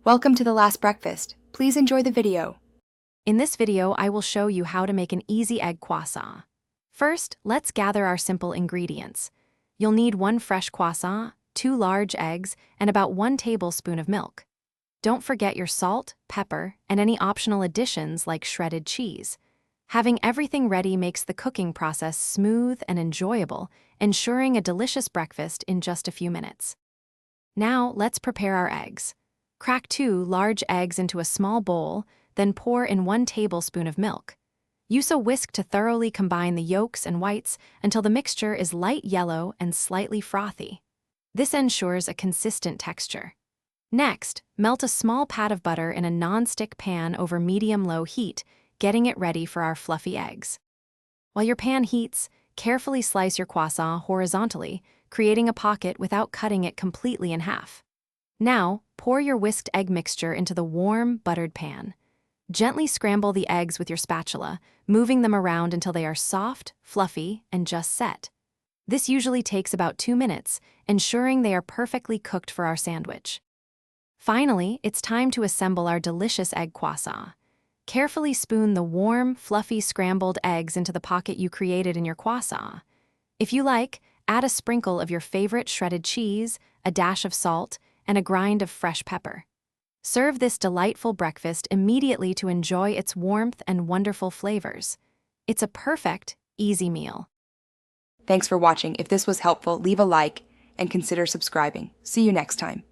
Welcome to the last breakfast. Please enjoy the video. In this video, I will show you how to make an easy egg croissant. First, let's gather our simple ingredients. You'll need 1 fresh croissant, 2 large eggs, and about 1 tablespoon of milk. Don't forget your salt, pepper, and any optional additions like shredded cheese. Having everything ready makes the cooking process smooth and enjoyable, ensuring a delicious breakfast in just a few minutes. Now, let's prepare our eggs. Crack 2 large eggs into a small bowl, then pour in 1 tablespoon of milk. Use a whisk to thoroughly combine the yolks and whites until the mixture is light yellow and slightly frothy. This ensures a consistent texture. Next, melt a small pat of butter in a non-stick pan over medium-low heat, getting it ready for our fluffy eggs. While your pan heats, carefully slice your croissant horizontally, creating a pocket without cutting it completely in half. Now, pour your whisked egg mixture into the warm, buttered pan. Gently scramble the eggs with your spatula, moving them around until they are soft, fluffy, and just set. This usually takes about 2 minutes, ensuring they are perfectly cooked for our sandwich. Finally, it's time to assemble our delicious egg croissant. Carefully spoon the warm, fluffy scrambled eggs into the pocket you created in your croissant. If you like, add a sprinkle of your favorite shredded cheese, a dash of salt, and a grind of fresh pepper. Serve this delightful breakfast immediately to enjoy its warmth and wonderful flavors. It's a perfect, easy meal. Thanks for watching. If this was helpful, leave a like and consider subscribing. See you next time.